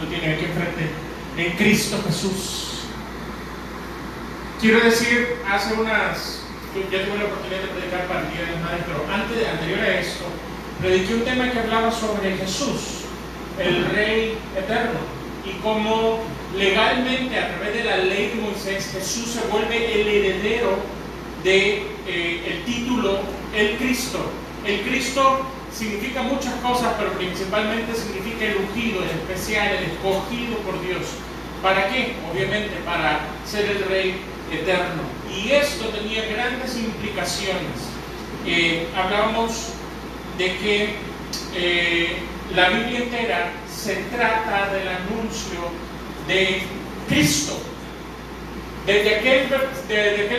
lo tienen aquí enfrente, en Cristo Jesús. Quiero decir, hace unas, ya tuve la oportunidad de predicar para el Día de las Madres, pero anterior a esto, prediqué un tema que hablaba sobre Jesús, el Rey Eterno, y cómo legalmente, a través de la ley de Moisés, Jesús se vuelve el heredero de el título, el Cristo. El Cristo significa muchas cosas, pero principalmente significa el ungido, el especial, el escogido por Dios. ¿Para qué? Obviamente para ser el Rey Eterno. Y esto tenía grandes implicaciones. Hablábamos de que la Biblia entera se trata del anuncio de Cristo. Desde aquel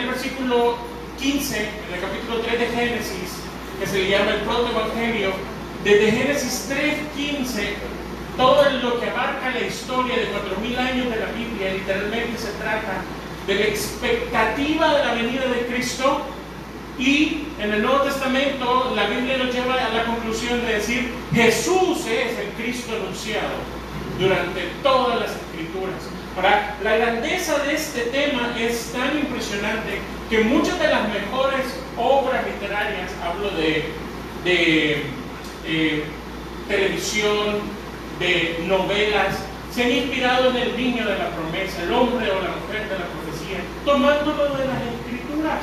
versículo 15, en el capítulo 3 de Génesis, que se le llama el protoevangelio, desde Génesis 3:15, todo lo que abarca la historia de 4000 años de la Biblia, literalmente se trata de la expectativa de la venida de Cristo. Y en el Nuevo Testamento la Biblia nos lleva a la conclusión de decir: Jesús es el Cristo anunciado durante todas las Escrituras. Ahora, la grandeza de este tema es tan impresionante que muchas de las mejores obras literarias, hablo de televisión, de novelas, se han inspirado en el niño de la promesa, el hombre o la mujer de la profecía, tomándolo de las Escrituras.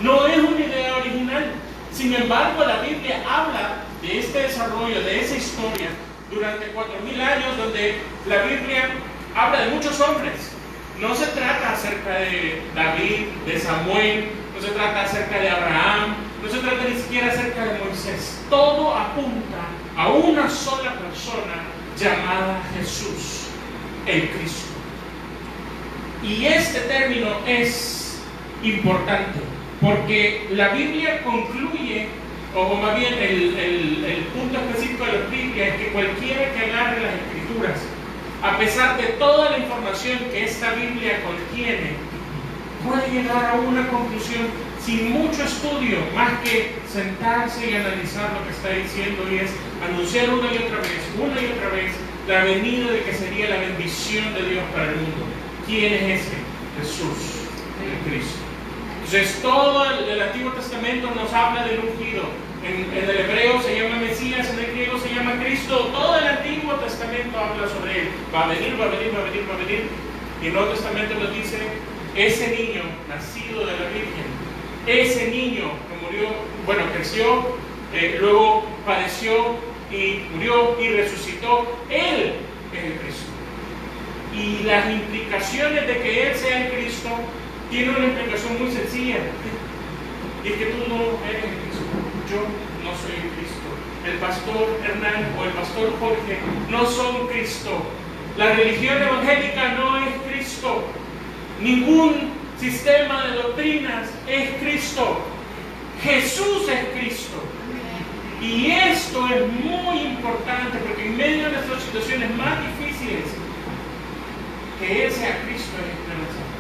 No es una idea original. Sin embargo, la Biblia habla de este desarrollo, de esa historia, durante 4000 años, donde la Biblia habla de muchos hombres. No se trata acerca de David, de Samuel, no se trata acerca de Abraham, no se trata ni siquiera acerca de Moisés. Todo apunta a una sola persona llamada Jesús, el Cristo. Y este término es importante, porque la Biblia concluye, o más bien el punto específico de la Biblia es que cualquiera que agarre las Escrituras, a pesar de toda la información que esta Biblia contiene, puede llegar a una conclusión sin mucho estudio, más que sentarse y analizar lo que está diciendo, y es anunciar una y otra vez, la venida de que sería la bendición de Dios para el mundo. ¿Quién es ese? Jesús, el Cristo. Entonces, todo el Antiguo Testamento nos habla del ungido. En el hebreo se llama Mesías, en el griego se llama Cristo. Todo el Antiguo Testamento habla sobre él. Va a venir. Y el Nuevo Testamento nos dice: ese niño nacido de la Virgen, ese niño que creció, luego padeció y murió y resucitó, él es el Cristo. Y las implicaciones de que él sea el Cristo tiene una implicación muy sencilla, y es que tú no eres el Cristo. Yo no soy el Cristo. El pastor Hernán o el pastor Jorge no son Cristo. La religión evangélica no es Cristo. Ningún sistema de doctrinas es Cristo. Jesús es Cristo. Y esto es muy importante, porque en medio de nuestras situaciones más difíciles, que Él sea Cristo es esperanzador.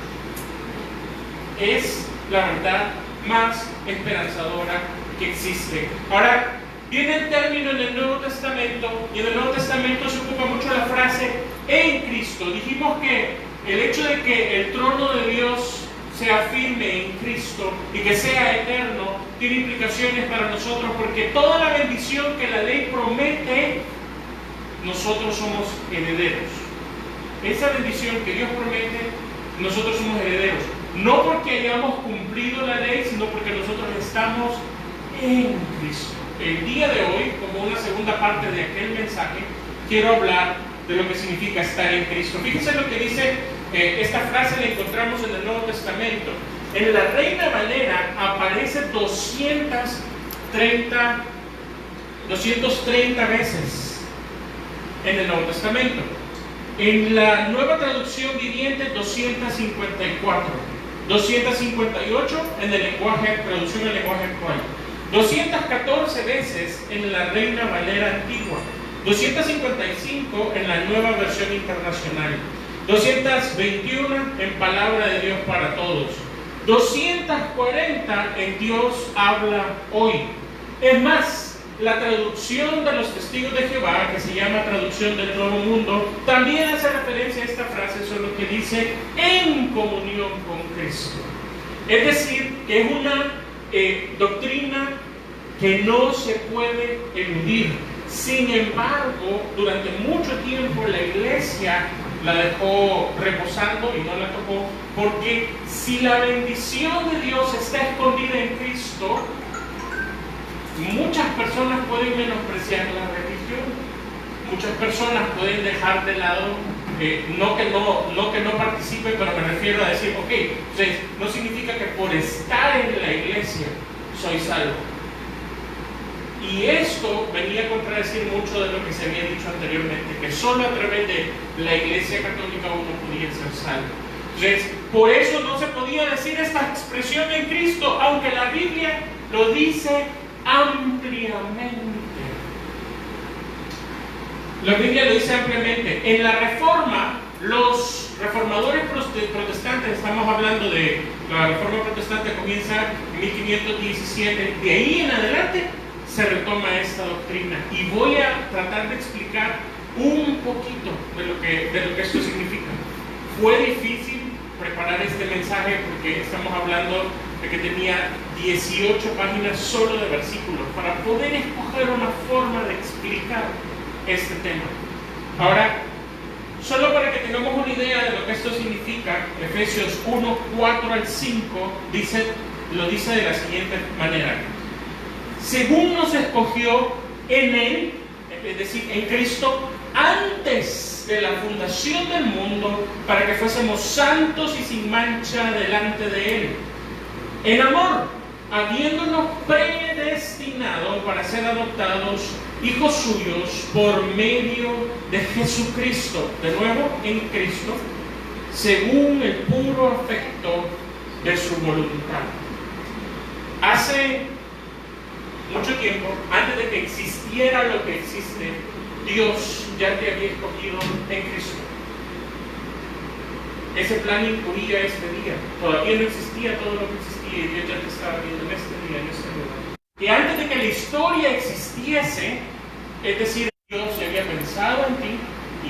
Es la verdad más esperanzadora que existe. Ahora, viene el término en el Nuevo Testamento, y en el Nuevo Testamento se ocupa mucho la frase en Cristo. Dijimos que el hecho de que el trono de Dios sea firme en Cristo y que sea eterno tiene implicaciones para nosotros, porque toda la bendición que la ley promete, nosotros somos herederos. Esa bendición que Dios promete, nosotros somos herederos. No porque hayamos cumplido la ley, sino porque nosotros estamos en Cristo. El día de hoy, como una segunda parte de aquel mensaje, quiero hablar de lo que significa estar en Cristo. Fíjense lo que dice, esta frase la encontramos en el Nuevo Testamento. En la Reina Valera aparece 230 veces en el Nuevo Testamento. En la Nueva Traducción Viviente, 254. 258 en el lenguaje, traducción en lenguaje actual. 214 veces en la Reina Valera antigua. 255 en la Nueva Versión Internacional. 221 en Palabra de Dios para Todos. 240 en Dios habla hoy. Es más, la traducción de los Testigos de Jehová, que se llama Traducción del Nuevo Mundo, también hace referencia a esta frase, solo que dice en comunión con Cristo. Es decir, que es una doctrina que no se puede eludir. Sin embargo, durante mucho tiempo la iglesia la dejó reposando y no la tocó, porque si la bendición de Dios está escondida en Cristo, muchas personas pueden menospreciar la religión, muchas personas pueden dejar de lado, no que no participen, pero me refiero a decir, ok, entonces no significa que por estar en la iglesia soy salvo. Y esto venía a contradecir mucho de lo que se había dicho anteriormente, que solo a través de la iglesia católica uno podía ser salvo. Entonces, por eso no se podía decir esta expresión en Cristo, aunque la Biblia lo dice ampliamente. La Biblia lo dice ampliamente. En la Reforma, los reformadores protestantes, estamos hablando de la Reforma protestante, comienza en 1517, de ahí en adelante se retoma esta doctrina, y voy a tratar de explicar un poquito de lo que esto significa. Fue difícil preparar este mensaje porque estamos hablando de que tenía 18 páginas solo de versículos para poder escoger una forma de explicar este tema. Ahora, solo para que tengamos una idea de lo que esto significa, Efesios 1, 4 al 5 lo dice de la siguiente manera: según nos escogió en Él, es decir, en Cristo, antes de la fundación del mundo, para que fuésemos santos y sin mancha delante de Él, en amor, habiéndonos predestinado para ser adoptados hijos suyos por medio de Jesucristo, de nuevo en Cristo, según el puro afecto de su voluntad. Hace mucho tiempo, antes de que existiera lo que existe, Dios ya te había escogido en Cristo. Ese plan incluía este día. Todavía no existía todo lo que existía y Dios ya te estaba viendo en este día, en este lugar. Y antes de que la historia existiese, es decir, Dios ya había pensado en ti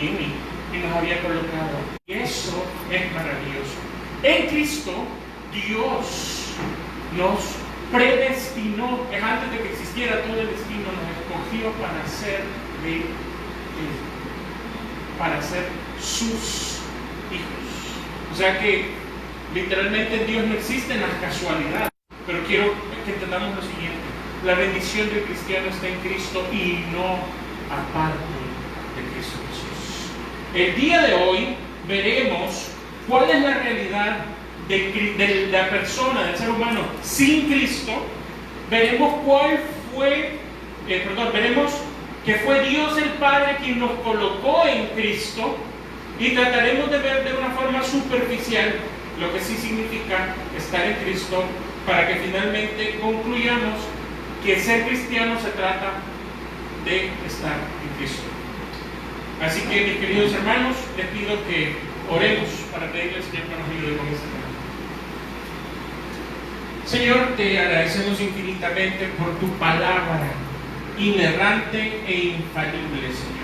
y en mí y nos había colocado. Y eso es maravilloso. En Cristo, Dios nos predestinó, antes de que existiera todo el destino, nos escogió para ser de Él, para ser sus hijos. O sea que literalmente en Dios no existen las casualidades, pero quiero que entendamos lo siguiente: la bendición del cristiano está en Cristo y no aparte de Cristo Jesús. El día de hoy veremos cuál es la realidad de la persona, del ser humano sin Cristo. Veremos veremos que fue Dios el Padre quien nos colocó en Cristo, y trataremos de ver de una forma superficial lo que sí significa estar en Cristo, para que finalmente concluyamos que ser cristiano se trata de estar en Cristo. Así que, mis queridos hermanos, les pido que oremos para pedirle al Señor que nos ayude con este tema. Señor, te agradecemos infinitamente por tu palabra inerrante e infalible, Señor.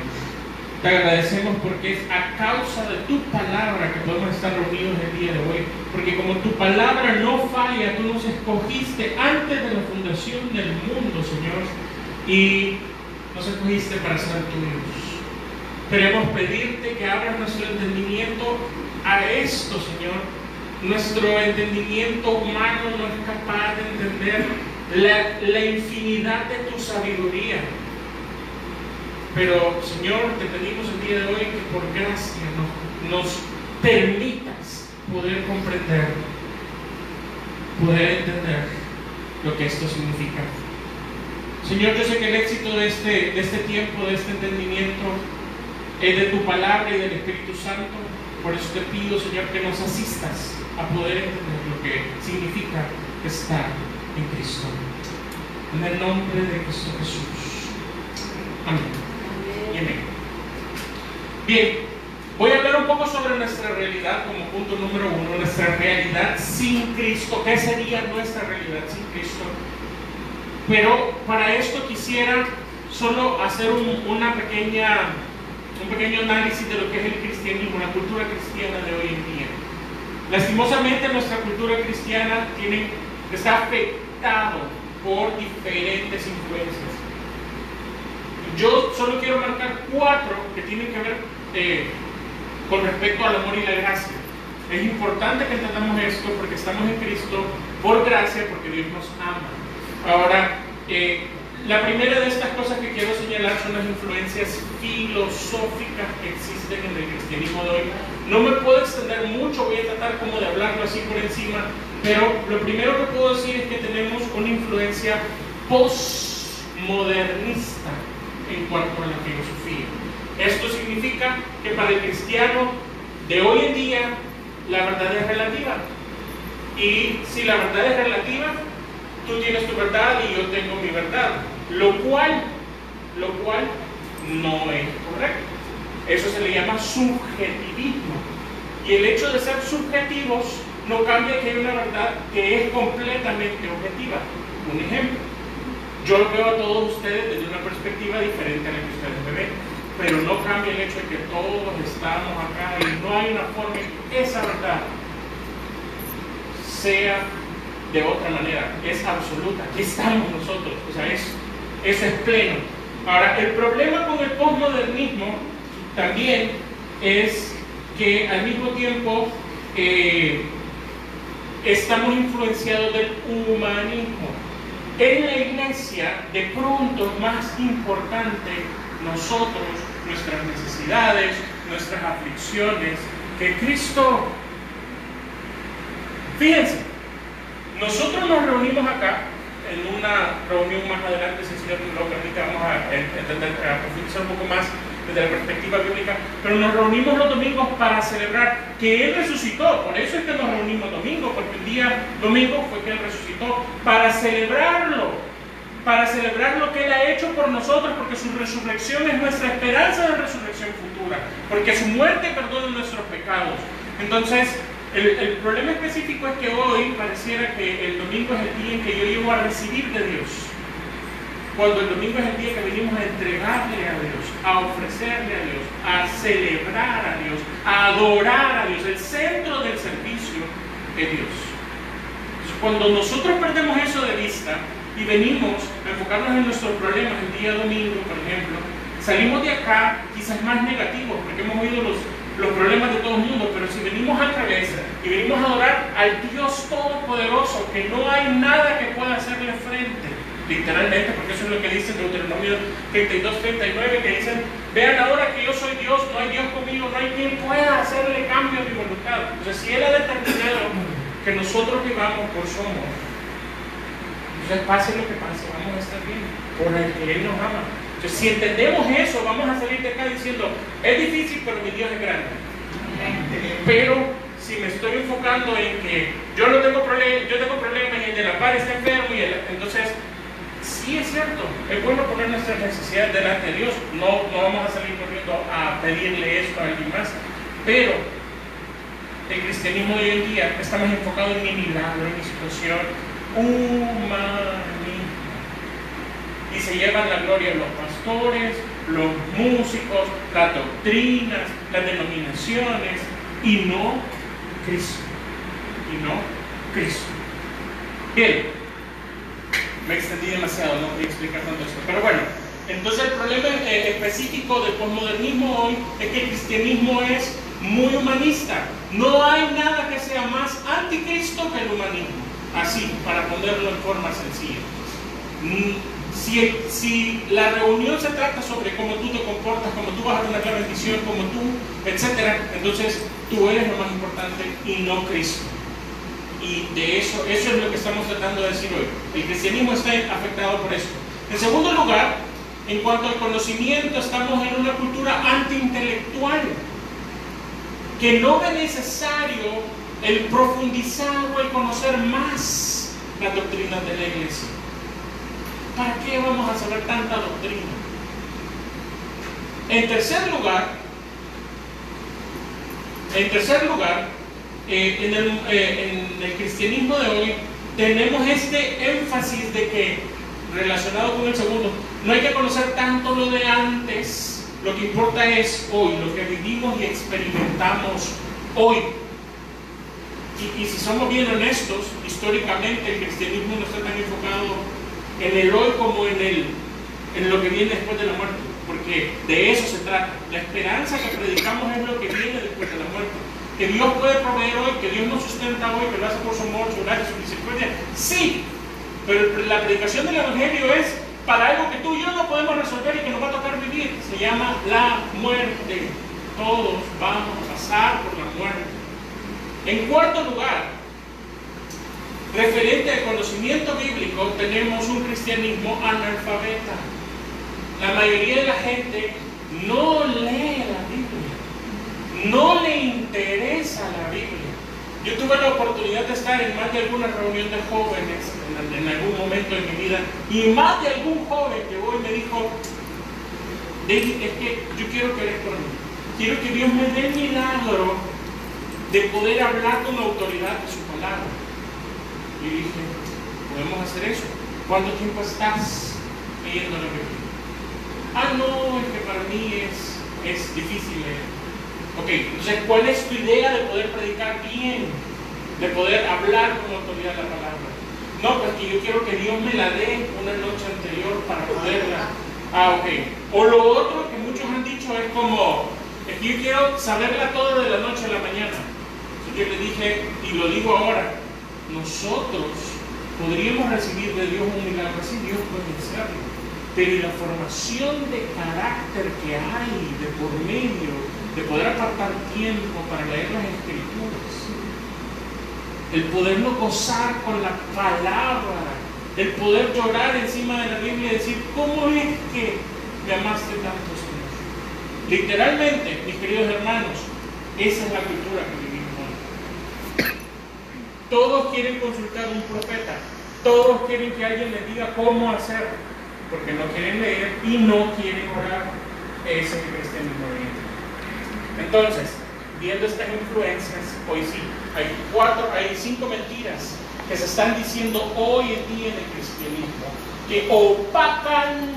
Te agradecemos porque es a causa de tu palabra que podemos estar reunidos el día de hoy, porque como tu palabra no falla, tú nos escogiste antes de la fundación del mundo, Señor, y nos escogiste para ser tuyos. Queremos pedirte que abras nuestro entendimiento a esto, Señor. Nuestro entendimiento humano no es capaz de entender la infinidad de tu sabiduría. Pero, Señor, te pedimos el día de hoy que por gracia nos permitas poder comprender, poder entender lo que esto significa. Señor, yo sé que el éxito de este tiempo, de este entendimiento, es de tu palabra y del Espíritu Santo. Por eso te pido, Señor, que nos asistas a poder entender lo que significa estar en Cristo. En el nombre de Cristo Jesús. Amén. Y amén. Bien, voy a hablar un poco sobre nuestra realidad como punto número 1, nuestra realidad sin Cristo. ¿Qué sería nuestra realidad sin Cristo? Pero para esto quisiera solo hacer un pequeño análisis de lo que es el cristianismo, la cultura cristiana de hoy en día. Lastimosamente nuestra cultura cristiana está afectado por diferentes influencias. Yo solo quiero marcar 4 que tienen que ver con respecto al amor y la gracia. Es importante que entendamos esto porque estamos en Cristo por gracia, porque Dios nos ama. Ahora, la primera de estas cosas que quiero señalar son las influencias filosóficas que existen en el cristianismo de hoy. No me puedo extender mucho, voy a tratar como de hablarlo así por encima, pero lo primero que puedo decir es que tenemos una influencia postmodernista en cuanto a la filosofía. Esto significa que para el cristiano de hoy en día la verdad es relativa. Y si la verdad es relativa, tú tienes tu verdad y yo tengo mi verdad, lo cual no es correcto. Eso se le llama subjetivismo. Y el hecho de ser subjetivos no cambia que hay una verdad que es completamente objetiva. Un ejemplo, yo veo a todos ustedes desde una perspectiva diferente a la que ustedes me ven, pero no cambia el hecho de que todos estamos acá y no hay una forma en que esa verdad sea de otra manera, es absoluta. Aquí estamos nosotros, o sea, eso es pleno. Ahora, el problema con el postmodernismo también es que al mismo tiempo estamos influenciados del humanismo. En la iglesia, de pronto es más importante nosotros, nuestras necesidades, nuestras aflicciones, que Cristo. Fíjense, nosotros nos reunimos acá en una reunión más adelante, si el Señor nos lo permite, vamos a profundizar un poco más desde la perspectiva bíblica, pero nos reunimos los domingos para celebrar que Él resucitó. Por eso es que nos reunimos domingo, porque el día domingo fue que Él resucitó, para celebrar lo que Él ha hecho por nosotros, porque su resurrección es nuestra esperanza de resurrección futura, porque su muerte perdona nuestros pecados. Entonces, el problema específico es que hoy pareciera que el domingo es el día en que yo llego a recibir de Dios, cuando el domingo es el día que venimos a entregarle a Dios, a ofrecerle a Dios, a celebrar a Dios, a adorar a Dios. El centro del servicio es Dios. Entonces, cuando nosotros perdemos eso de vista y venimos a enfocarnos en nuestros problemas el día domingo, por ejemplo, salimos de acá quizás más negativos, porque hemos oído los problemas de todo el mundo, pero si venimos al revés y venimos a adorar al Dios Todopoderoso, que no hay nada que pueda hacerle frente, literalmente, porque eso es lo que dice Deuteronomio 32-39, que dicen: vean ahora que yo soy Dios, no hay Dios conmigo, no hay quien pueda hacerle cambio a mi voluntad. Entonces, si Él ha determinado que nosotros vivamos por su amor, entonces pase lo que pase, vamos a estar bien, por el que Él nos ama. Entonces, si entendemos eso, vamos a salir de acá diciendo: es difícil, pero mi Dios es grande. Pero si me estoy enfocando en que yo no tengo problemas, yo tengo problemas y el de la par está enfermo, entonces sí es cierto, es bueno poner nuestras necesidades delante de Dios. No vamos a salir corriendo a pedirle esto a alguien más, pero el cristianismo de hoy en día está más enfocado en mi milagro, en mi situación humanista, y se llevan la gloria los pastores, los músicos, las doctrinas, las denominaciones, y no Cristo. Bien, me extendí demasiado, no voy a explicar tanto esto, pero bueno, entonces el problema específico del posmodernismo hoy es que el cristianismo es muy humanista. No hay nada que sea más anticristo que el humanismo, así, para ponerlo en forma sencilla. Si la reunión se trata sobre cómo tú te comportas, cómo tú vas a tener la bendición, cómo tú, etc., entonces tú eres lo más importante y no Cristo. Y de eso es lo que estamos tratando de decir hoy. El cristianismo está afectado por eso. En segundo lugar, en cuanto al conocimiento, estamos en una cultura antiintelectual, que no ve necesario el profundizar o el conocer más las doctrinas de la iglesia. ¿Para qué vamos a saber tanta doctrina? En tercer lugar, en el cristianismo de hoy tenemos este énfasis de que relacionado con el segundo, no hay que conocer tanto lo de antes, lo que importa es hoy, lo que vivimos y experimentamos hoy. Y si somos bien honestos, históricamente el cristianismo no está tan enfocado en el hoy como en lo que viene después de la muerte, porque de eso se trata. La esperanza que predicamos es lo que viene después de la muerte. Que Dios puede proveer hoy, que Dios nos sustenta hoy, que lo hace por su amor, su gracia, su misericordia. Sí, pero la predicación del Evangelio es para algo que tú y yo no podemos resolver y que nos va a tocar vivir. Se llama la muerte. Todos vamos a pasar por la muerte. En cuarto lugar, referente al conocimiento bíblico, tenemos un cristianismo analfabeta. La mayoría de la gente no lee la Biblia, no le interesa la Biblia. Yo tuve la oportunidad de estar en más de alguna reunión de jóvenes en algún momento de mi vida, y más de algún joven que hoy me dijo: David, es que yo quiero que ores por mí, quiero que Dios me dé el milagro de poder hablar con la autoridad de su palabra. Y dije: ¿podemos hacer eso? ¿Cuánto tiempo estás leyendo la Biblia? No, es que para mí es difícil leer. Ok, entonces, ¿cuál es tu idea de poder predicar bien? De poder hablar con autoridad la palabra. No, pues que yo quiero que Dios me la dé una noche anterior para poderla. Ok. O lo otro que muchos han dicho es como: es que yo quiero saberla toda de la noche a la mañana. Entonces yo le dije, y lo digo ahora, nosotros podríamos recibir de Dios un milagro así, Dios puede hacerlo. Pero la formación de carácter que hay de por medio, de poder apartar tiempo para leer las Escrituras, el podernos gozar con la palabra, el poder llorar encima de la Biblia y decir: ¿cómo es que me amaste tanto, Señor? Literalmente, mis queridos hermanos, esa es la cultura que vivimos hoy. Todos quieren consultar a un profeta, todos quieren que alguien les diga cómo hacerlo, porque no quieren leer y no quieren orar. Ese es el cristianismo oriental. Entonces, viendo estas influencias, hoy sí, hay 5 mentiras que se están diciendo hoy en día en el cristianismo, que opacan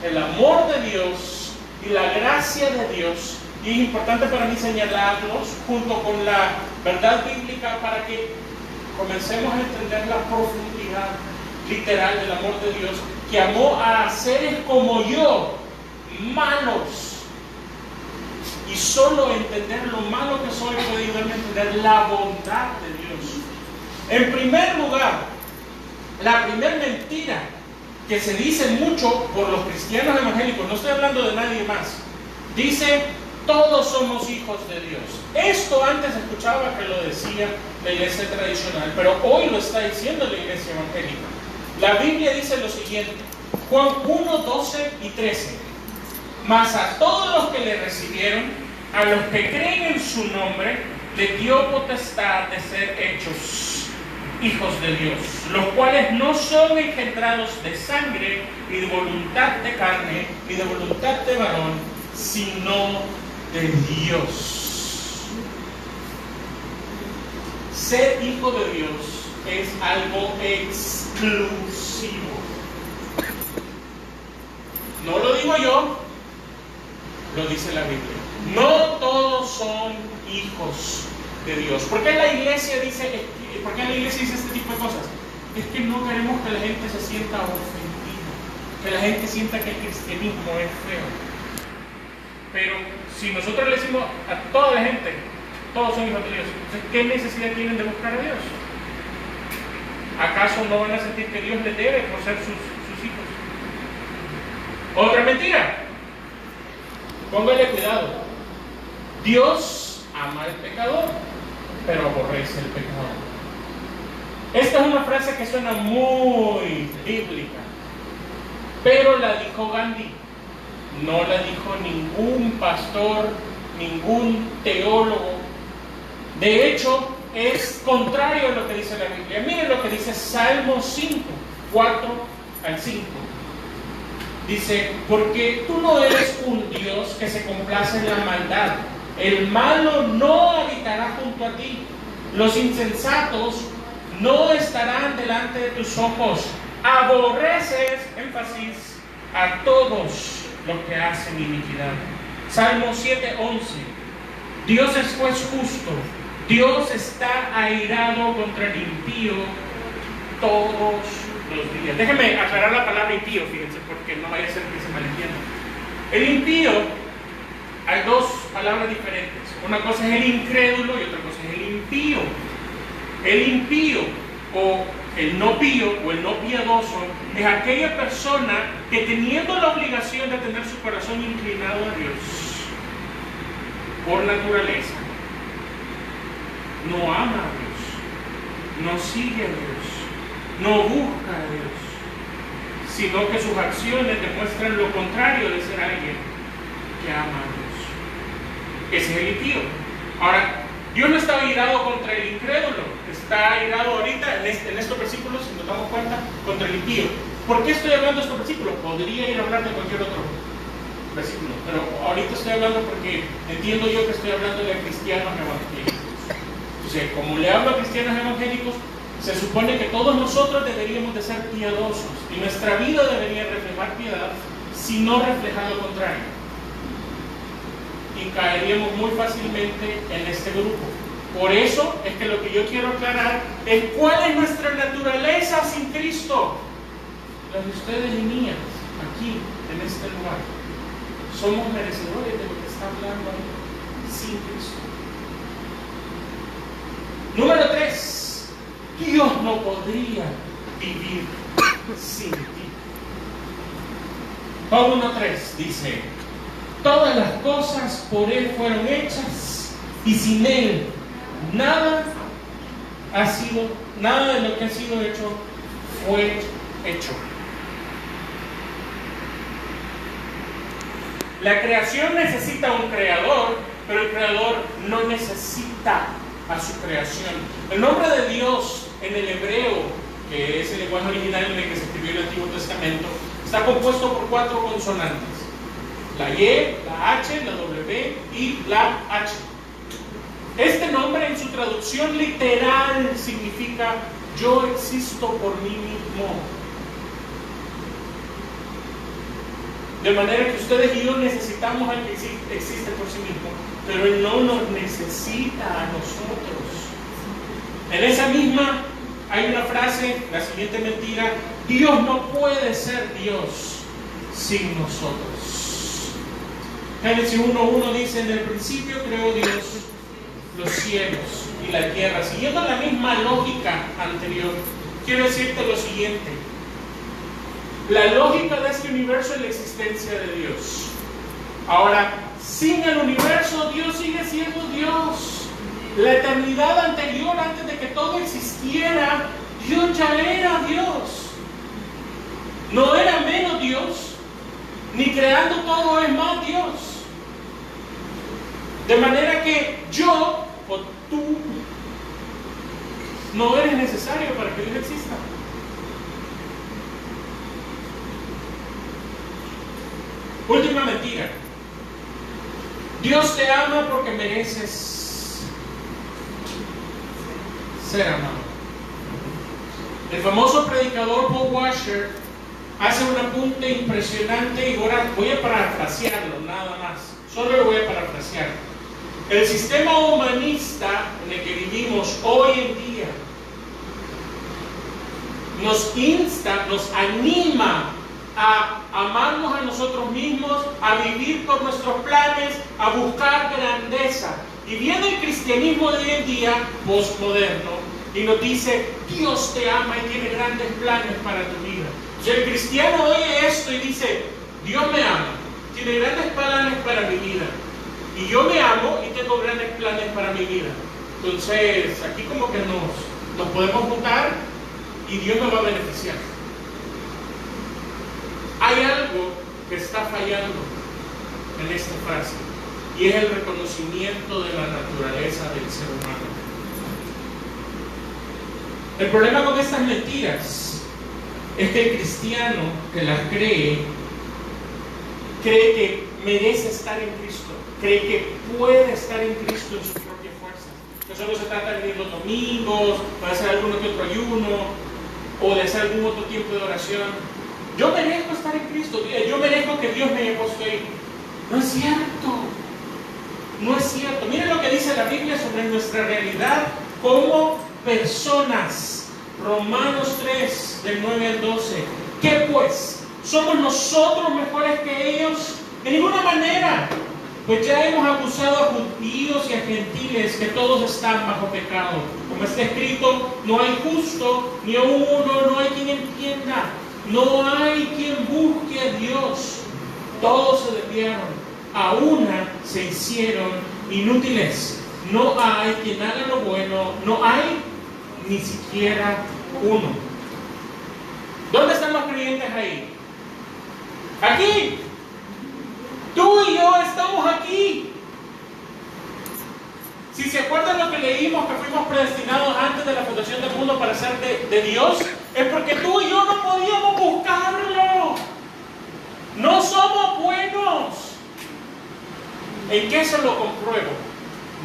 el amor de Dios y la gracia de Dios. Y es importante para mí señalarlos junto con la verdad bíblica para que comencemos a entender la profundidad literal del amor de Dios, que amó a seres como yo, malos. Y solo entender lo malo que soy puede ayudarme a entender la bondad de Dios. En primer lugar, la primera mentira que se dice mucho por los cristianos evangélicos, no estoy hablando de nadie más, dice: todos somos hijos de Dios. Esto antes escuchaba que lo decía la iglesia tradicional, pero hoy lo está diciendo la iglesia evangélica. La Biblia dice lo siguiente, Juan 1, 12 y 13: mas a todos los que le recibieron, a los que creen en su nombre, le dio potestad de ser hechos hijos de Dios, los cuales no son engendrados de sangre, ni de voluntad de carne, ni de voluntad de varón, sino de Dios. Ser hijo de Dios es algo exclusivo. No lo digo yo, lo dice la Biblia. No todos son hijos de Dios. ¿Por qué la iglesia dice este tipo de cosas? Es que no queremos que la gente se sienta ofendida, que la gente sienta que el cristianismo es feo. Pero si nosotros le decimos a toda la gente, todos son hijos de Dios, entonces ¿qué necesidad tienen de buscar a Dios? ¿Acaso no van a sentir que Dios les debe por ser sus hijos? Otra mentira. Póngale cuidado. Dios ama al pecador, pero aborrece el pecado. Esta es una frase que suena muy bíblica, pero la dijo Gandhi. No la dijo ningún pastor, ningún teólogo. De hecho, es contrario a lo que dice la Biblia. Miren lo que dice Salmo 5, 4 al 5. Dice: porque tú no eres un Dios que se complace en la maldad. El malo no habitará junto a ti. Los insensatos no estarán delante de tus ojos. aborreces, énfasis, a todos los que hacen iniquidad. Salmo 7:11. Dios es juez justo. Dios está airado contra el impío todos los días. Déjenme aclarar la palabra impío, fíjense, porque no vaya a ser que se malentienda. El impío, hay dos palabras diferentes. Una cosa es el incrédulo y otra cosa es el impío. El impío o el no pío o el no piadoso es aquella persona que, teniendo la obligación de tener su corazón inclinado a Dios por naturaleza, no ama a Dios, no sigue a Dios, no busca a Dios, sino que sus acciones demuestran lo contrario de ser alguien que ama a Dios. Ese es el impío. Ahora, Dios no está airado contra el incrédulo, está airado ahorita en estos versículos, si nos damos cuenta, contra el impío. ¿Por qué estoy hablando de estos versículos? Podría ir a hablar de cualquier otro versículo, pero ahorita estoy hablando porque entiendo yo que estoy hablando de cristianos evangélicos. Entonces, como le hablo a cristianos evangélicos, se supone que todos nosotros deberíamos de ser piadosos y nuestra vida debería reflejar piedad, si no reflejar lo contrario. Y caeríamos muy fácilmente en este grupo. Por eso es que lo que yo quiero aclarar es cuál es nuestra naturaleza sin Cristo. La de ustedes y mías, aquí, en este lugar. Somos merecedores de lo que está hablando ahí, sin Cristo. Número 3. Dios no podría vivir sin ti. Pablo 1:3 dice: todas las cosas por Él fueron hechas y sin Él nada de lo que ha sido hecho fue hecho. La creación necesita un creador, pero el creador no necesita a su creación. El nombre de Dios en el hebreo, que es el lenguaje original en el que se escribió el Antiguo Testamento, está compuesto por 4 consonantes: la Y, la H, la W y la H. Este nombre en su traducción literal significa yo existo por mí mismo. De manera que ustedes y yo necesitamos al que existe por sí mismo, pero Él no nos necesita a nosotros. En esa misma hay una frase, la siguiente mentira: Dios no puede ser Dios sin nosotros. Génesis 1:1 dice: en el principio creó Dios los cielos y la tierra. Siguiendo la misma lógica anterior, quiero decirte lo siguiente: la lógica de este universo es la existencia de Dios. Ahora, sin el universo, Dios sigue siendo Dios. La eternidad anterior, antes de que todo existiera, Dios ya era Dios. No era menos Dios, ni creando todo es más Dios. De manera que yo o tú no eres necesario para que Dios exista. Última mentira: Dios te ama porque mereces ser amado. El famoso predicador Paul Washer hace un apunte impresionante y ahora voy a parafrasearlo, nada más. Solo lo voy a parafrasear. El sistema humanista en el que vivimos hoy en día nos insta, nos anima a amarnos a nosotros mismos, a vivir por nuestros planes, a buscar grandeza. Y viene el cristianismo de hoy en día, postmoderno, y nos dice: Dios te ama y tiene grandes planes para tu vida. Y el cristiano oye esto y dice: Dios me ama, tiene grandes planes para mi vida, y yo me amo y tengo grandes planes para mi vida. Entonces, aquí como que nos podemos juntar y Dios nos va a beneficiar. Hay algo que está fallando en esta frase, y es el reconocimiento de la naturaleza del ser humano. El problema con estas mentiras es que el cristiano que las cree que merece estar en Cristo, cree que puede estar en Cristo en su propia fuerza, que solo se trata de venir los domingos, para hacer alguno que otro ayuno, o de hacer algún otro tiempo de oración. Yo merezco estar en Cristo, yo merezco que Dios me haya puesto ahí. No es cierto. No es cierto. Miren lo que dice la Biblia sobre nuestra realidad como personas. Romanos 3, del 9 al 12. ¿Qué pues? ¿Somos nosotros mejores que ellos? De ninguna manera. Pues ya hemos acusado a judíos y a gentiles que todos están bajo pecado. Como está escrito, no hay justo, ni aun uno, no hay quien entienda. No hay quien busque a Dios. Todos se desviaron. A una se hicieron inútiles. No hay quien haga lo bueno. No hay ni siquiera uno. ¿Dónde están los creyentes ahí? Aquí. Tú y yo estamos aquí. Si se acuerdan lo que leímos, que fuimos predestinados antes de la fundación del mundo para ser de Dios, es porque tú y yo no podíamos buscarlo. No somos buenos. ¿En qué se lo compruebo?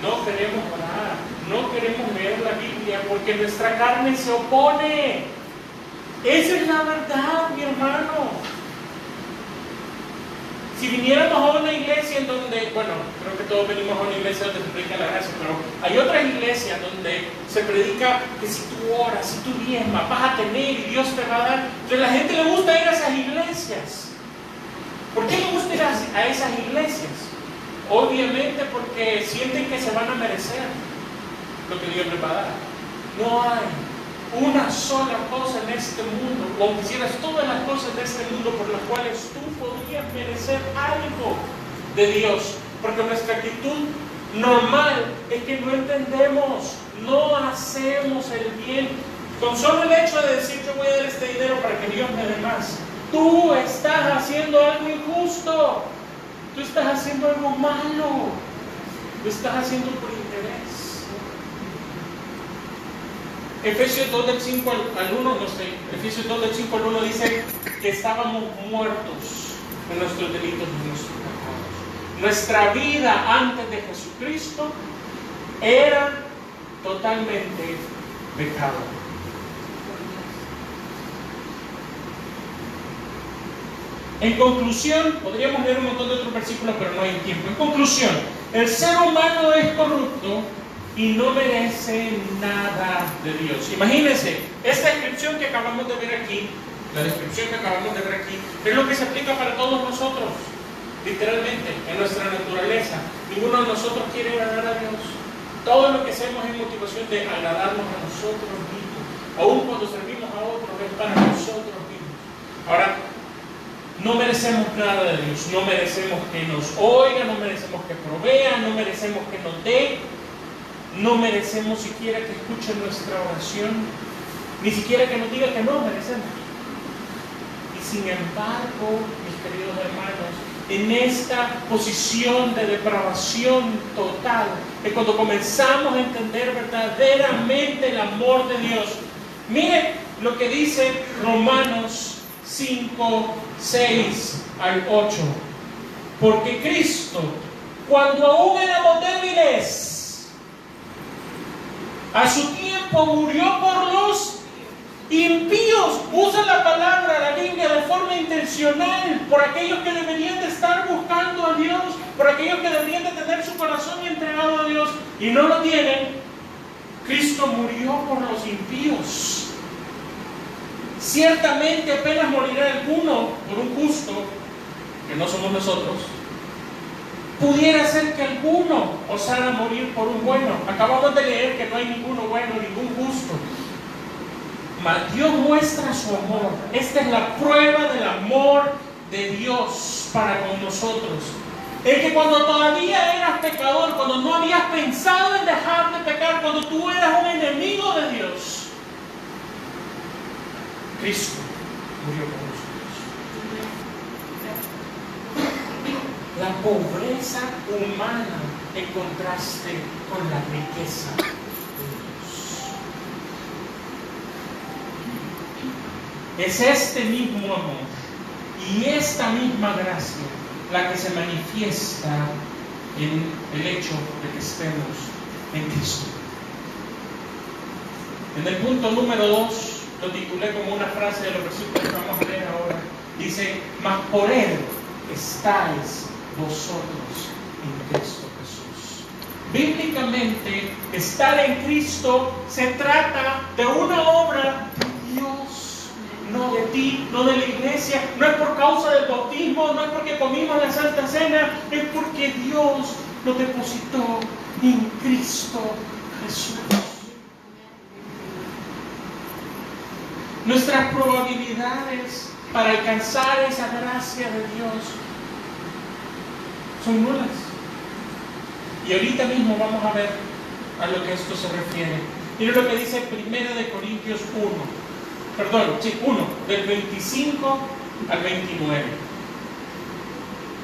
No queremos orar, no queremos leer la Biblia porque nuestra carne se opone. Esa es la verdad, mi hermano. Si viniéramos a una iglesia en donde, bueno, creo que todos venimos a una iglesia donde se predica la gracia, pero hay otras iglesias donde se predica que si tú oras, si tú diezmas, vas a tener y Dios te va a dar. Entonces a la gente le gusta ir a esas iglesias. ¿Por qué le gusta ir a esas iglesias? Obviamente porque sienten que se van a merecer lo que Dios les va a dar. No hay una sola cosa en este mundo, o quisieras todas las cosas de este mundo por las cuales tú podrías merecer algo de Dios, porque nuestra actitud normal es que no entendemos, no hacemos el bien. Con solo el hecho de decir yo voy a dar este dinero para que Dios me dé más, tú estás haciendo algo injusto, tú estás haciendo algo malo, tú estás haciendo por interés. Efesios 2 del 5 al 1, no sé, Efesios 2 del 5 al 1 dice que estábamos muertos en nuestros delitos y nuestros pecados. Nuestra vida antes de Jesucristo era totalmente pecado. En conclusión, podríamos leer un montón de otros versículos, pero no hay tiempo. En conclusión, el ser humano es corrupto y no merece nada de Dios. Imagínense, esta descripción que acabamos de ver aquí, la descripción que acabamos de ver aquí, es lo que se aplica para todos nosotros, literalmente, en nuestra naturaleza. Ninguno de nosotros quiere agradar a Dios. Todo lo que hacemos es motivación de agradarnos a nosotros mismos. Aún cuando servimos a otros, es para nosotros mismos. Ahora, no merecemos nada de Dios, no merecemos que nos oiga, no merecemos que provea, no merecemos que nos dé. No merecemos siquiera que escuche nuestra oración, ni siquiera que nos diga que no merecemos. Y sin embargo, mis queridos hermanos, en esta posición de depravación total, es cuando comenzamos a entender verdaderamente el amor de Dios. Miren lo que dice Romanos 5, 6 al 8. Porque Cristo, cuando aún éramos débiles, a su tiempo murió por los impíos. Usa la palabra, la Biblia, de forma intencional, por aquellos que deberían de estar buscando a Dios, por aquellos que deberían de tener su corazón entregado a Dios y no lo tienen. Cristo murió por los impíos. Ciertamente apenas morirá alguno por un justo, que no somos nosotros. Pudiera ser que alguno osara morir por un bueno. Acabamos de leer que no hay ninguno bueno, ningún justo. Mas Dios muestra su amor. Esta es la prueba del amor de Dios para con nosotros. Es que cuando todavía eras pecador, cuando no habías pensado en dejar de pecar, cuando tú eras un enemigo de Dios, Cristo murió por nosotros. La pobreza humana en contraste con la riqueza de Dios. Es este mismo amor y esta misma gracia la que se manifiesta en el hecho de que estemos en Cristo. En el punto número 2, lo titulé como una frase de los versículos que vamos a leer ahora. Dice, mas por Él estáis vosotros en Cristo Jesús. Bíblicamente, estar en Cristo se trata de una obra de Dios, no de ti, no de la iglesia, no es por causa del bautismo, no es porque comimos la Santa Cena, es porque Dios lo depositó en Cristo Jesús. Nuestras probabilidades para alcanzar esa gracia de Dios son nulas. Y ahorita mismo vamos a ver a lo que esto se refiere. Miren lo que dice 1 Corintios 1, del 25 al 29.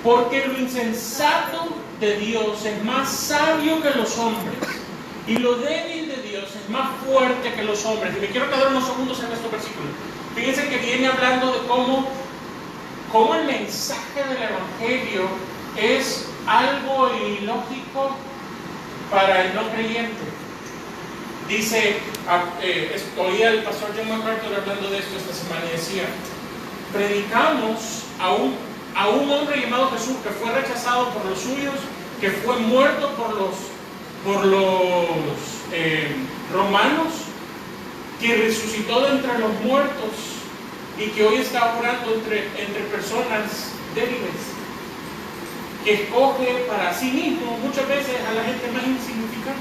Porque lo insensato de Dios es más sabio que los hombres, y lo débil de Dios es más fuerte que los hombres. Y me quiero quedar unos segundos en estos versículos. Fíjense que viene hablando de cómo el mensaje del Evangelio es algo ilógico para el no creyente. Dice, oía el pastor John MacArthur hablando de esto esta semana y decía, predicamos a un hombre llamado Jesús que fue rechazado por los suyos, que fue muerto por los romanos, que resucitó de entre los muertos y que hoy está orando entre personas débiles, que escoge para sí mismo muchas veces a la gente más insignificante.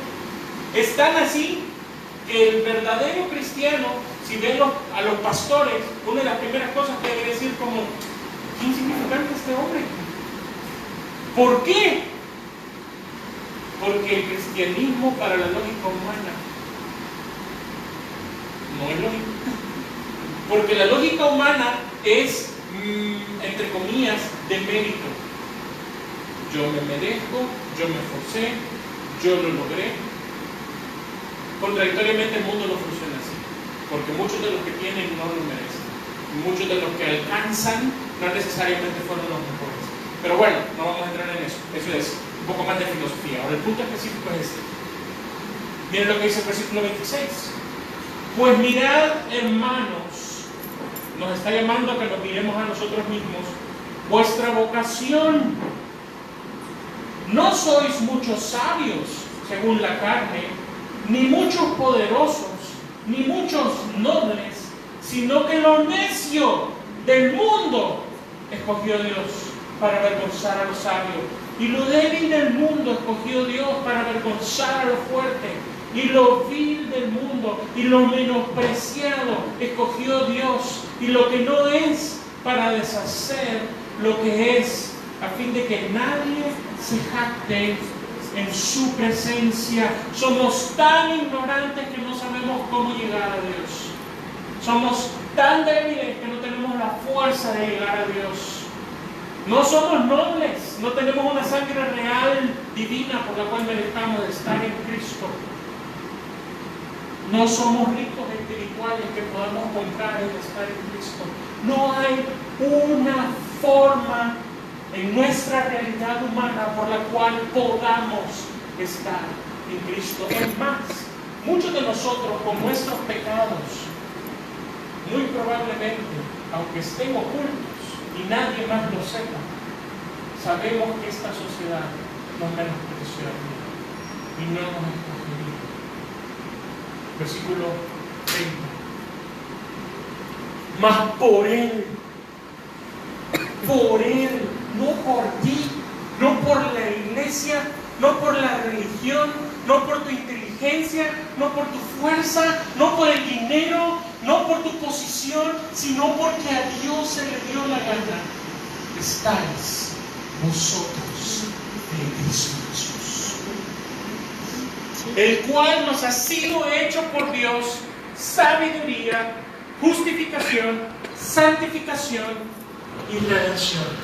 Es tan así que el verdadero cristiano, si ven a los pastores, una de las primeras cosas que debe decir como, qué insignificante este hombre. ¿Por qué? Porque el cristianismo para la lógica humana no es lógico. Porque la lógica humana es, entre comillas, de mérito. Yo me merezco, yo me esforcé, yo lo logré. Contradictoriamente el mundo no funciona así, porque muchos de los que tienen no lo merecen. Muchos de los que alcanzan no necesariamente fueron los mejores. Pero bueno, no vamos a entrar en eso. Eso es un poco más de filosofía. Ahora el punto específico es este. Miren lo que dice el versículo 26. Pues mirad, hermanos, nos está llamando a que nos miremos a nosotros mismos, vuestra vocación. No sois muchos sabios, según la carne, ni muchos poderosos, ni muchos nobles, sino que lo necio del mundo escogió Dios para avergonzar a los sabios. Y lo débil del mundo escogió Dios para avergonzar a lo fuerte. Y lo vil del mundo y lo menospreciado escogió Dios. Y lo que no es para deshacer lo que es, a fin de que nadie se jacte en su presencia. Somos tan ignorantes que no sabemos cómo llegar a Dios. Somos tan débiles que no tenemos la fuerza de llegar a Dios. No somos nobles, no tenemos una sangre real, divina, por la cual merezcamos estar en Cristo. No somos ricos espirituales que podamos comprar el estar en Cristo. No hay una forma en nuestra realidad humana por la cual podamos estar en Cristo. Es más, muchos de nosotros con nuestros pecados, muy probablemente, aunque estén ocultos y nadie más lo sepa, sabemos que esta sociedad nos menospreció y no nos escogería. Versículo 30. Mas por Él, no por ti, no por la iglesia, no por la religión, no por tu inteligencia, no por tu fuerza, no por el dinero, no por tu posición, sino porque a Dios se le dio la gana. Estáis vosotros en Cristo Jesús, el cual nos ha sido hecho por Dios sabiduría, justificación, santificación y redención.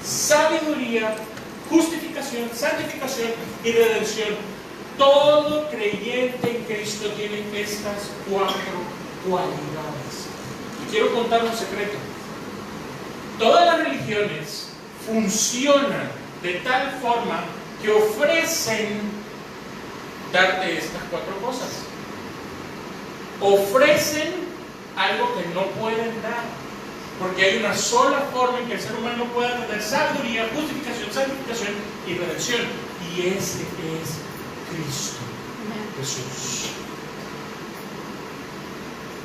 Sabiduría, justificación, santificación y redención. Todo creyente en Cristo tiene estas 4 cualidades. Y quiero contar un secreto. Todas las religiones funcionan de tal forma que ofrecen darte estas 4 cosas. ofrecen algo que no pueden dar. Porque hay una sola forma en que el ser humano pueda tener sabiduría, justificación, santificación y redención. Y ese es Cristo Jesús.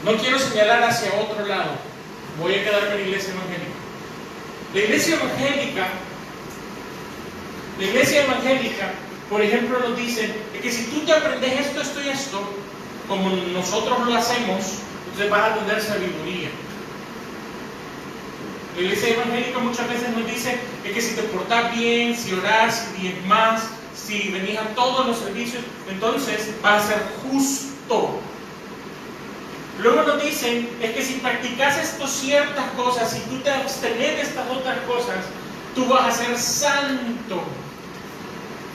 No quiero señalar hacia otro lado. Voy a quedarme en la iglesia evangélica. La iglesia evangélica, por ejemplo, nos dice que si tú te aprendes esto, esto y esto, como nosotros lo hacemos, entonces vas a tener sabiduría. La iglesia evangélica muchas veces nos dice que si te portas bien, si orás, si diezmas, si venís a todos los servicios, entonces vas a ser justo. Luego nos dicen que si practicas estas ciertas cosas, si tú te abstenes de estas otras cosas, tú vas a ser santo.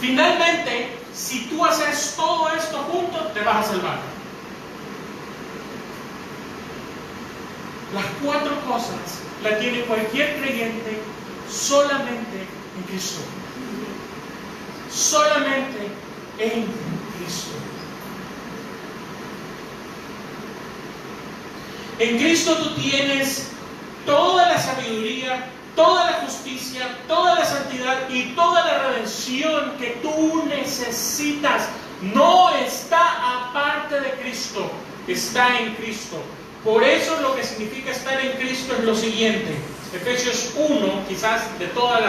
Finalmente, si tú haces todo esto junto, te vas a salvar. Las cuatro cosas las tiene cualquier creyente solamente en Cristo. Solamente en Cristo. En Cristo tú tienes toda la sabiduría, toda la justicia, toda la santidad y toda la redención que tú necesitas. No está aparte de Cristo, está en Cristo. Por eso lo que significa estar en Cristo es lo siguiente. Efesios 1, quizás de todas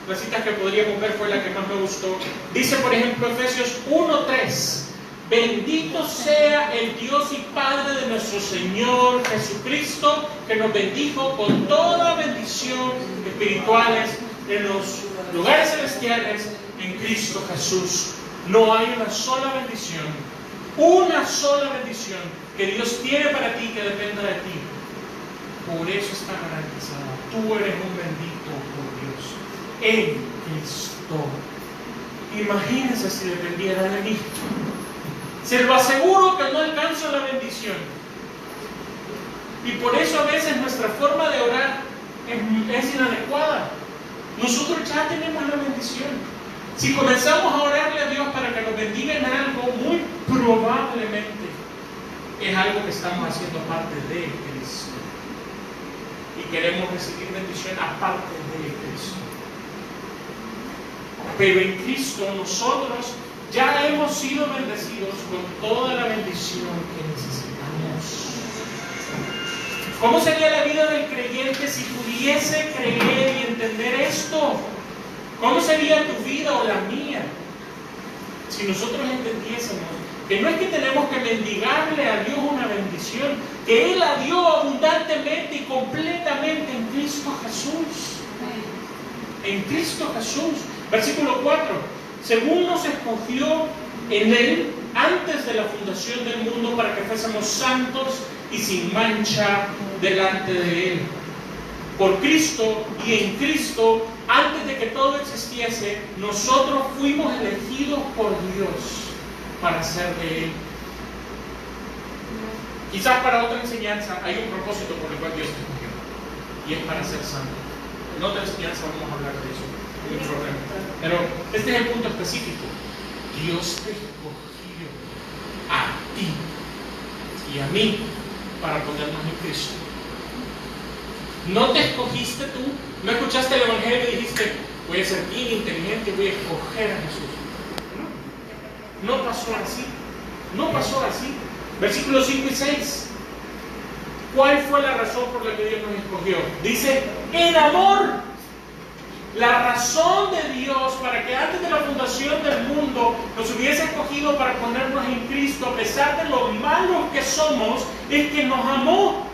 las citas que podríamos ver fue la que más me gustó. Dice, por ejemplo, Efesios 1:3. Bendito sea el Dios y Padre de nuestro Señor Jesucristo, que nos bendijo con toda bendición espirituales en los lugares celestiales en Cristo Jesús. No hay una sola bendición que Dios tiene para ti que dependa de ti. Por eso está garantizada. Tú eres un bendito por Dios en Cristo. Imagínense si dependiera de mí. Se lo aseguro que no alcanzo la bendición. Y por eso a veces nuestra forma de orar es inadecuada. Nosotros ya tenemos la bendición. Si comenzamos a orarle a Dios para que nos bendiga en algo, muy probablemente es algo que estamos haciendo parte de Cristo. Y queremos recibir bendición aparte de Cristo. Pero en Cristo nosotros ya hemos sido bendecidos con toda la bendición que necesitamos. ¿Cómo sería la vida del creyente si pudiese creer y entender esto? ¿Cómo sería tu vida o la mía si nosotros entendiésemos que no es que tenemos que mendigarle a Dios una bendición, que Él la dio abundantemente y completamente en Cristo Jesús? En Cristo Jesús. Versículo 4. Según nos escogió en Él antes de la fundación del mundo para que fuésemos santos y sin mancha delante de Él. Por Cristo y en Cristo, antes de que todo existiese, nosotros fuimos elegidos por Dios para ser de Él. Quizás para otra enseñanza hay un propósito por el cual Dios te escogió, y es para ser santo. En otra enseñanza vamos a hablar de eso. Pero este es el punto específico. Dios te escogió a ti y a mí para ponernos en Cristo. No te escogiste tú. No escuchaste el Evangelio y dijiste, voy a ser bien inteligente y voy a escoger a Jesús. No pasó así. No pasó así. Versículos 5 y 6. ¿Cuál fue la razón por la que Dios nos escogió? Dice, en amor. La razón de Dios para que antes de la fundación del mundo nos hubiese escogido para ponernos en Cristo, a pesar de lo malos que somos, es que nos amó,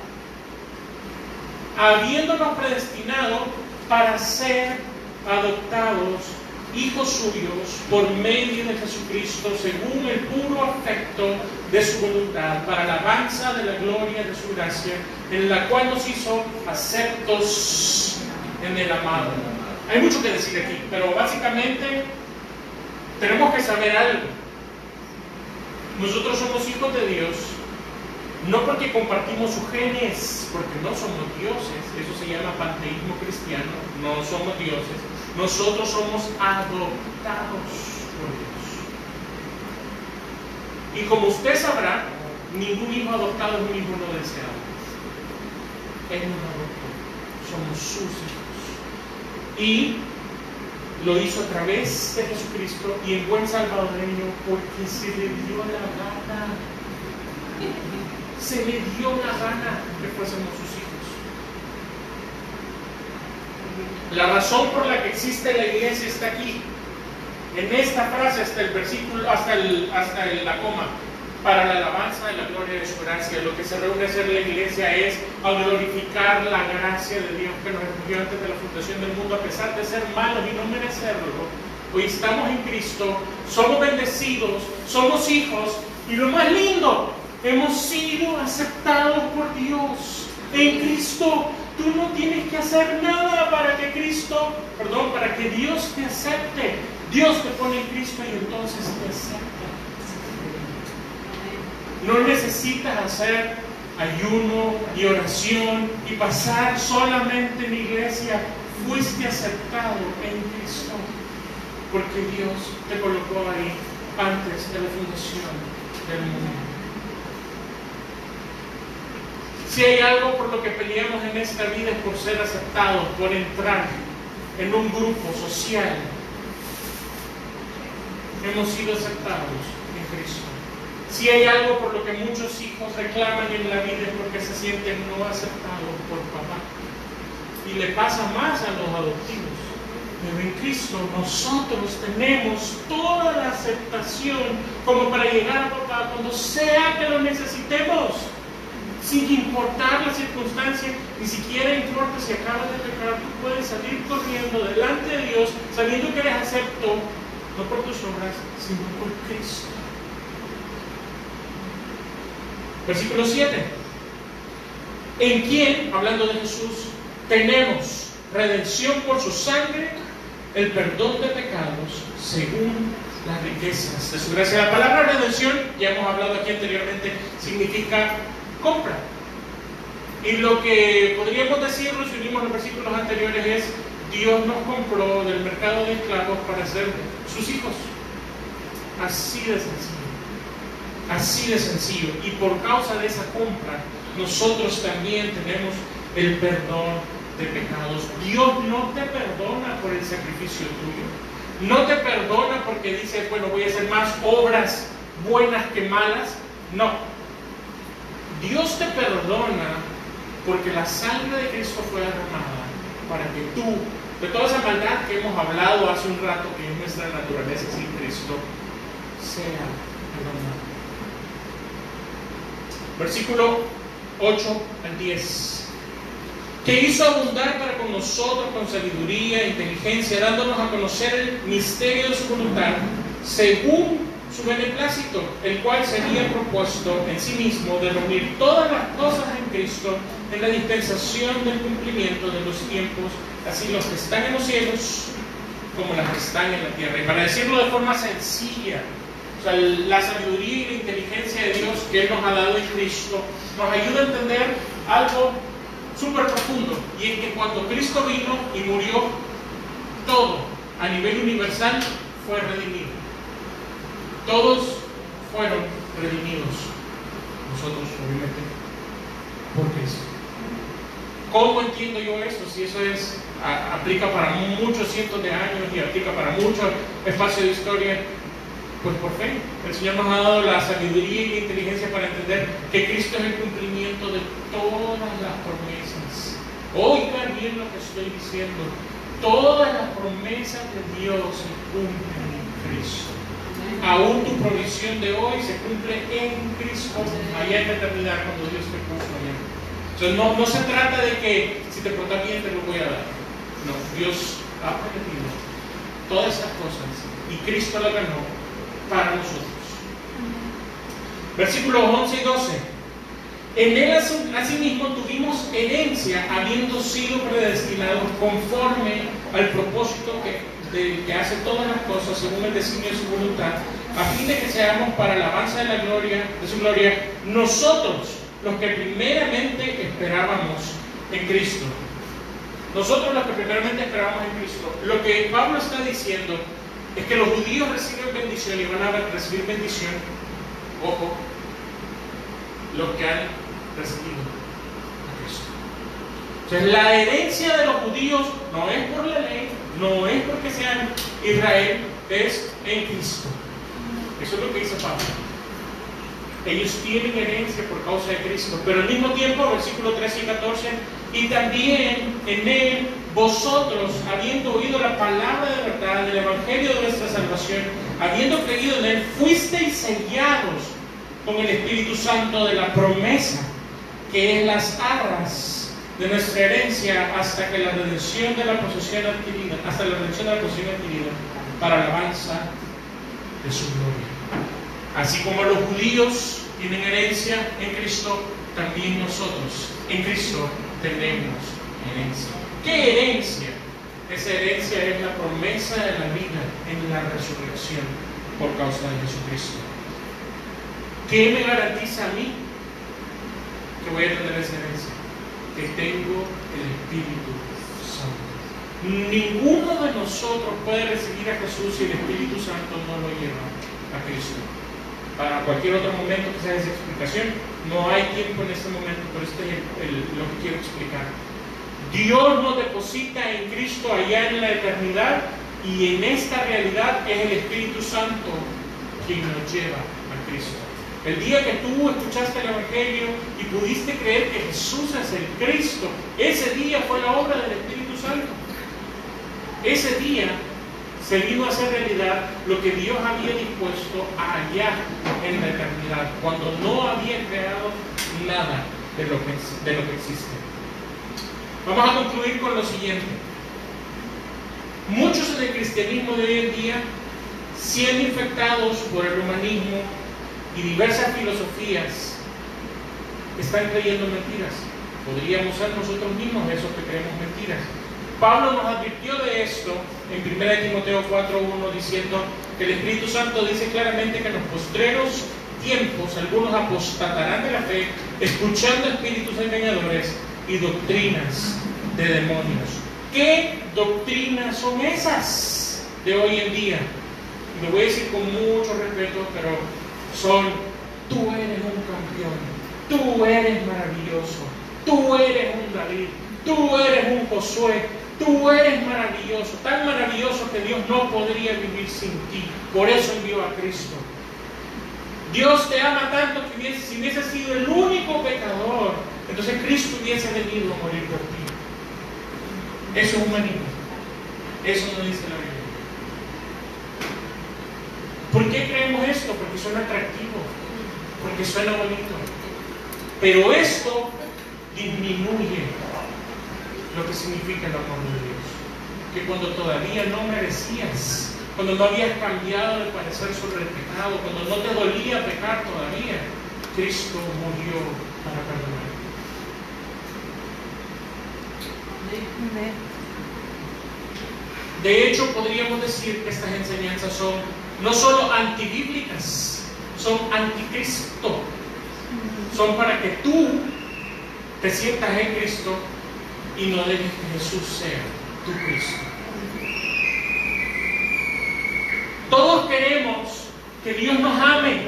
habiéndonos predestinado para ser adoptados hijos suyos por medio de Jesucristo, según el puro afecto de su voluntad, para la alabanza de la gloria de su gracia, en la cual nos hizo aceptos en el amado. Hay mucho que decir aquí, pero básicamente tenemos que saber algo. Nosotros somos hijos de Dios, no porque compartimos sus genes, porque no somos dioses. Eso se llama panteísmo cristiano. No somos dioses. Nosotros somos adoptados por Dios. Y como usted sabrá, Ningún hijo adoptado es un hijo no deseado. Él nos adoptó. Somos sus hijos. Y lo hizo a través de Jesucristo y en buen salvadoreño porque se le dio la gana. Se le dio la gana que fuésemos sus hijos. La razón por la que existe la iglesia está aquí. En esta frase, hasta el versículo, hasta la coma. Para la alabanza de la gloria de su gracia. Lo que se reúne a hacer la iglesia es a glorificar la gracia de Dios que nos escogió antes de la fundación del mundo, a pesar de ser malos y no merecerlo. Hoy estamos en Cristo, somos bendecidos, somos hijos, y lo más lindo, hemos sido aceptados por Dios. En Cristo, tú no tienes que hacer nada para que para que Dios te acepte. Dios te pone en Cristo y entonces te acepta. No necesitas hacer ayuno y oración y pasar solamente en la iglesia. Fuiste aceptado en Cristo porque Dios te colocó ahí antes de la fundación del mundo. Si hay algo por lo que peleamos en esta vida es por ser aceptados, por entrar en un grupo social. Hemos sido aceptados en Cristo. Si hay algo por lo que muchos hijos reclaman en la vida es porque se sienten no aceptados por papá. Y le pasa más a los adoptivos. Pero en Cristo nosotros tenemos toda la aceptación como para llegar a papá cuando sea que lo necesitemos. Sin importar la circunstancia, ni siquiera importa si acabas de pecar, tú puedes salir corriendo delante de Dios sabiendo que eres acepto, no por tus obras, sino por Cristo. Versículo 7. En quien, hablando de Jesús, tenemos redención por su sangre, el perdón de pecados, según las riquezas de su gracia. La palabra redención, ya hemos hablado aquí anteriormente, significa compra. Y lo que podríamos decirlo, si unimos los versículos anteriores, es Dios nos compró del mercado de esclavos para ser sus hijos. Así de sencillo. Así de sencillo. Y por causa de esa compra, nosotros también tenemos el perdón de pecados. Dios no te perdona por el sacrificio tuyo. No te perdona porque dices, bueno, voy a hacer más obras buenas que malas. No. Dios te perdona porque la sangre de Cristo fue derramada para que tú, de toda esa maldad que hemos hablado hace un rato, que es nuestra naturaleza sin Cristo, sea perdonado. Versículo 8 al 10. Que hizo abundar para con nosotros con sabiduría e inteligencia, dándonos a conocer el misterio de su voluntad, según su beneplácito, el cual se había propuesto en sí mismo de reunir todas las cosas en Cristo en la dispensación del cumplimiento de los tiempos, así los que están en los cielos como las que están en la tierra. Y para decirlo de forma sencilla, o sea, la sabiduría y la inteligencia de Dios que Él nos ha dado en Cristo nos ayuda a entender algo súper profundo, y es que cuando Cristo vino y murió, todo a nivel universal fue redimido. Todos fueron redimidos. Nosotros, obviamente, por Cristo. ¿Cómo entiendo yo esto? Si eso aplica para muchos cientos de años y aplica para mucho espacio de historia, pues por fe. El Señor nos ha dado la sabiduría y la inteligencia para entender que Cristo es el cumplimiento de todas las promesas. Oigan bien lo que estoy diciendo. Todas las promesas de Dios se cumplen en Cristo. Aún tu provisión de hoy se cumple en Cristo, allá en la eternidad, cuando Dios te puso allá. Entonces no se trata de que si te portas bien te lo voy a dar. No, Dios ha prometido todas esas cosas y Cristo la ganó para nosotros. Versículos 11 y 12. En Él asimismo tuvimos herencia, habiendo sido predestinados conforme al propósito que hace todas las cosas según el designio de su voluntad, a fin de que seamos para la alabanza de la gloria, de su gloria, nosotros los que primeramente esperábamos en Cristo. Nosotros los que primeramente esperábamos en Cristo. Lo que Pablo está diciendo es que los judíos reciben bendición y van a recibir bendición, ojo, los que han recibido a Cristo. Entonces, la herencia de los judíos no es por la ley, no es porque sean Israel, es en Cristo. Eso es lo que dice Pablo. Ellos tienen herencia por causa de Cristo, pero al mismo tiempo, versículos 13 y 14, y también en Él, vosotros, habiendo oído la palabra de verdad, del Evangelio de nuestra salvación, habiendo creído en Él, fuisteis sellados con el Espíritu Santo de la promesa, que es las arras de nuestra herencia hasta que la redención de la posesión adquirida, para alabanza de su gloria. Así como los judíos tienen herencia en Cristo, también nosotros en Cristo tenemos herencia. ¿Qué herencia? Esa herencia es la promesa de la vida en la resurrección por causa de Jesucristo. ¿Qué me garantiza a mí que voy a tener esa herencia? Que tengo el Espíritu Santo. Ninguno de nosotros puede recibir a Jesús si el Espíritu Santo no lo lleva a Cristo. Para cualquier otro momento que sea esa explicación, no hay tiempo en este momento, pero esto es lo que quiero explicar. Dios nos deposita en Cristo allá en la eternidad, y en esta realidad es el Espíritu Santo quien nos lleva a Cristo. El día que tú escuchaste el Evangelio y pudiste creer que Jesús es el Cristo, ese día fue la obra del Espíritu Santo. Ese día se vino a hacer realidad lo que Dios había dispuesto allá en la eternidad, cuando no había creado nada de lo que existe. Vamos a concluir con lo siguiente. Muchos en el cristianismo de hoy en día, siendo infectados por el humanismo y diversas filosofías, están creyendo mentiras. Podríamos ser nosotros mismos esos que creemos mentiras. Pablo nos advirtió de esto en 1 Timoteo 4:1, diciendo que el Espíritu Santo dice claramente que en los postreros tiempos algunos apostatarán de la fe, escuchando espíritus engañadores y doctrinas de demonios. ¿Qué doctrinas son esas de hoy en día? Y lo voy a decir con mucho respeto, pero son: tú eres un campeón, tú eres maravilloso, tú eres un David, tú eres un Josué, tú eres maravilloso, tan maravilloso que Dios no podría vivir sin ti, por eso envió a Cristo. Dios te ama tanto que si hubiese sido el único pecador, entonces Cristo hubiese venido a morir por ti. Eso es humanismo. Eso no dice la Biblia. ¿Por qué creemos esto? Porque suena atractivo, porque suena bonito. Pero esto disminuye lo que significa el amor de Dios. Que cuando todavía no merecías, cuando no habías cambiado de parecer sobre el pecado, cuando no te dolía pecar todavía, Cristo murió para perdonar. De hecho, podríamos decir que estas enseñanzas son no solo antibíblicas, son anticristo. Son para que tú te sientas en Cristo y no dejes que Jesús sea tu Cristo. Todos queremos que Dios nos ame.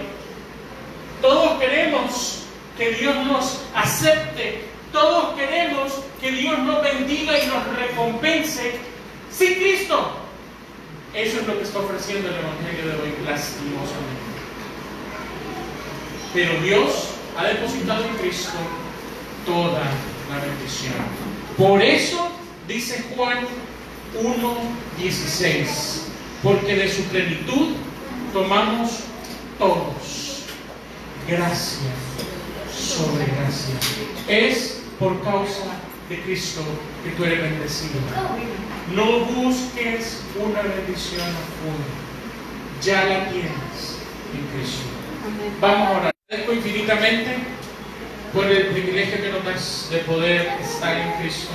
Todos queremos que Dios nos acepte. Todos queremos que Dios nos bendiga y nos recompense sin Cristo. Eso es lo que está ofreciendo el Evangelio de hoy, lastimosamente. Pero Dios ha depositado en Cristo toda la bendición. Por eso dice Juan 1:16, porque de su plenitud tomamos todos gracia sobre gracia. Es por causa de Cristo que tú eres bendecido. No busques una bendición afuera, ya la tienes en Cristo. Vamos a orar. Agradezco infinitamente por el privilegio que nos das de poder estar en Cristo.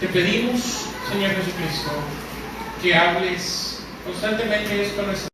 Te pedimos, Señor Jesucristo, que hables constantemente esto a nuestra